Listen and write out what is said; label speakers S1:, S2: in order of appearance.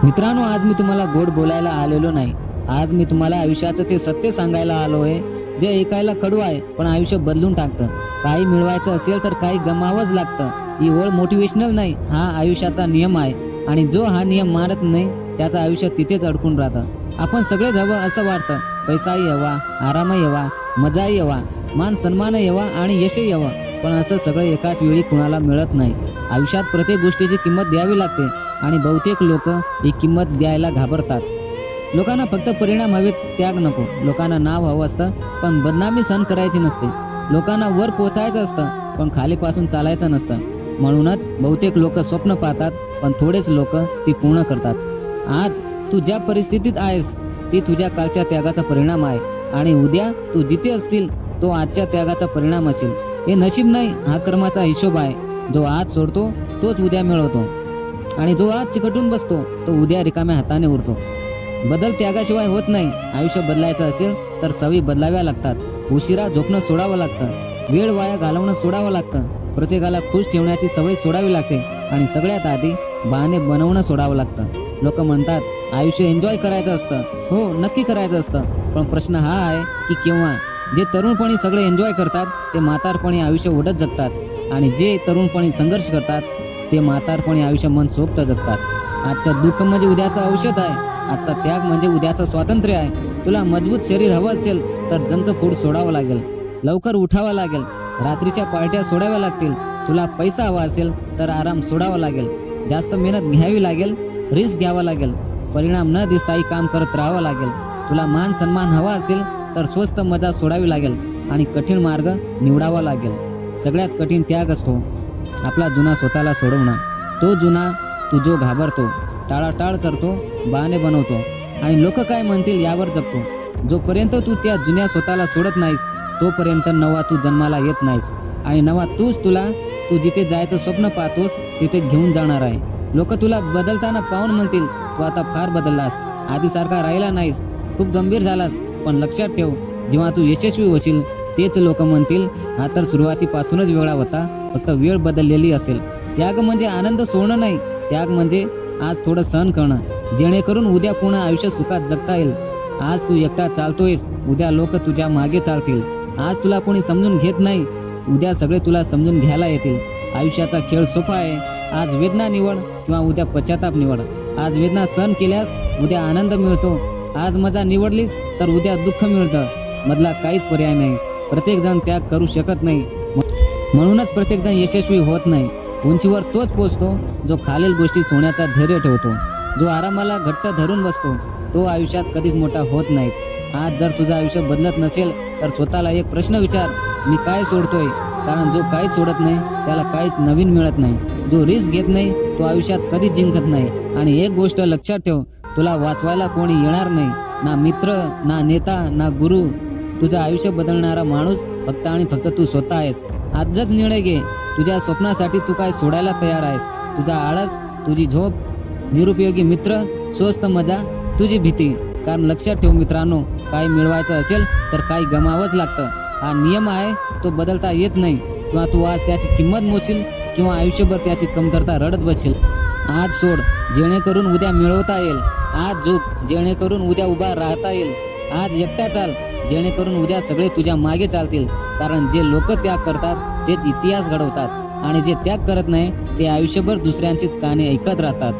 S1: मित्रांनो, आज मी तुम्हाला गोड बोलायला आलेलो नाही. आज मी तुम्हाला आयुष्याचं ते सत्य सांगायला आलो आहे, जे ऐकायला कडू आहे पण आयुष्य बदलून टाकतं. काही मिळवायचं असेल तर काही गमावंच लागतं. ही ओळ मोटिवेशनल नाही, हा आयुष्याचा नियम आहे. आणि जो हा नियम मानत नाही त्याचं आयुष्य तिथेच अडकून राहतं. आपण सगळेच हवं असं वाटतं. पैसाही हवा, आरामही हवा, मजाही हवा, मान सन्मानही हवा आणि यशही हवं. पण असं सगळं एकाच वेळी कुणाला मिळत नाही. आयुष्यात प्रत्येक गोष्टीची किंमत द्यावी लागते आणि बहुतेक लोक ही किंमत द्यायला घाबरतात. लोकांना फक्त परिणाम हवेत, त्याग नको. लोकांना नाव हवं असतं पण बदनामी सहन करायची नसते. लोकांना वर पोचायचं असतं पण खालीपासून चालायचं नसतं. म्हणूनच बहुतेक लोक स्वप्न पाहतात पण थोडेच लोक ती पूर्ण करतात. आज तू ज्या परिस्थितीत आहेस ती तुझ्या कालच्या त्यागाचा परिणाम आहे आणि उद्या तू जिथे असशील तो आजच्या त्यागाचा परिणाम असेल. हे नशीब नाही, हा कर्माचा हिशोब आहे. जो आज सोडतो तोच उद्या मिळवतो आणि जो आज चिकटून बसतो तो उद्या रिकाम्या हाताने उरतो. बदल त्यागाशिवाय होत नाही. आयुष्य बदलायचं असेल तर सवयी बदलाव्या लागतात. उशिरा झोपणं सोडावं लागतं, वेळ वाया घालवणं सोडावं लागतं, प्रत्येकाला खुश ठेवण्याची सवय सोडावी लागते आणि सगळ्यात आधी बहाणे बनवणं सोडावं लागतं. लोक म्हणतात आयुष्य एन्जॉय करायचं असतं. हो, नक्की करायचं असतं, पण प्रश्न हा आहे की केव्हा. जे तरुणपणी सगळे एन्जॉय करतात ते म्हातारपणी आयुष्य ओढत जगतात आणि जे तरुणपणी संघर्ष करतात ते म्हातारपणी आयुष्य मनसोक्त जगतात. आजचं दुःख म्हणजे उद्याचं औषध आहे. आजचा त्याग म्हणजे उद्याचं स्वातंत्र्य आहे. तुला मजबूत शरीर हवं असेल तर जंक फूड सोडावं लागेल, लवकर उठावं लागेल, रात्रीच्या पार्ट्या सोडाव्या लागतील. तुला पैसा हवा असेल तर आराम सोडावा लागेल, जास्त मेहनत घ्यावी लागेल, रिस्क घ्यावा लागेल, परिणाम न दिसताही काम करत राहावं लागेल. तुला मान सन्मान हवा असेल तर स्वस्त मजा सोडावी लागेल आणि कठीण मार्ग निवडावा लागेल. सगळ्यात कठीण त्याग असतो आपला जुना स्वतःला सोडवणं. तो जुना तू जो घाबरतो, टाळाटाळ करतो, बहाणे बनवतो आणि लोक काय म्हणतील यावर जगतो. जोपर्यंत तू त्या जुन्या स्वतःला सोडत नाहीस तोपर्यंत नवा तू जन्माला येत नाहीस आणि नवा तू जिथे जायचं स्वप्न पाहतोस तिथे घेऊन जाणार आहे. लोक तुला बदलताना पाहून म्हणतील तू आता फार बदललास, आधीसारखा राहिला नाहीस, खूप गंभीर झालास. पण लक्षात ठेव, जेव्हा तू यशस्वी होशील तेच लोक म्हणतील हा तर सुरुवातीपासूनच वेगळा होता, फक्त वेळ बदललेली असेल. त्याग म्हणजे आनंद सोडणं नाही, त्याग म्हणजे आज थोडं सहन करणं, जेणेकरून उद्या पुन्हा आयुष्य सुखात जगता येईल. आज तू एकटा चालतोयस, उद्या लोक तुझ्या मागे चालतील. आज तुला कोणी समजून घेत नाही, उद्या सगळे तुला समजून घ्यायला येतील. आयुष्याचा खेळ सोपा आहे. आज वेदना निवड किंवा उद्या पश्चाताप निवड. आज वेदना सहन केल्यास उद्या आनंद मिळतो. आज मजा निवडलीस तर उद्या दुःख मिळतं. मधला काहीच पर्याय नाही. प्रत्येक जण त्याग करू शकत नाही, म्हणूनच प्रत्येक जण यशस्वी होत नाही. उंचीवर तोच पोचतो जो खालील गोष्टी सोन्याचा धैर्य ठेवतो. जो आरामाला घट्ट धरून बसतो तो आयुष्यात कधीच मोठा होत नाही. आज जर तुझं आयुष्य बदलत नसेल तर स्वतःला एक प्रश्न विचार, मी काय सोडतोय? कारण जो काहीच सोडत नाही त्याला काहीच नवीन मिळत नाही. जो रिस्क घेत नाही तो आयुष्यात कधीच जिंकत नाही. आणि एक गोष्ट लक्षात ठेव, तुला वाचवायला कोणी येणार नाही, ना मित्र, ना नेता, ना गुरु. तुझं आयुष्य बदलणारा माणूस फक्त आणि फक्त तू स्वतः आहेस. आजच निर्णय घे, तुझ्या स्वप्नासाठी तू काय सोडायला तयार आहेस? तुझा आळस, तुझी झोप, निरुपयोगी मित्र, स्वस्त मजा, तुझी भीती. कारण लक्षात ठेव मित्रांनो, काही मिळवायचं असेल तर काही गमावंच लागतं. हा नियम आहे, तो बदलता येत नाही. किंवा तू आज त्याची किंमत मोजशील किंवा आयुष्यभर त्याची कमतरता रडत बसशील. आज सोड जेणेकरून उद्या मिळवता येईल. आज झुक जेणेकरून उद्या उभा राहता येईल. आज एकटा चाल जेणेकरून उद्या सगळे तुझ्या मागे चालतील. कारण जे लोक त्याग करतात तेच इतिहास घडवतात आणि जे त्याग करत नाही ते आयुष्यभर दुसऱ्यांचीच कहाणी ऐकत राहतात.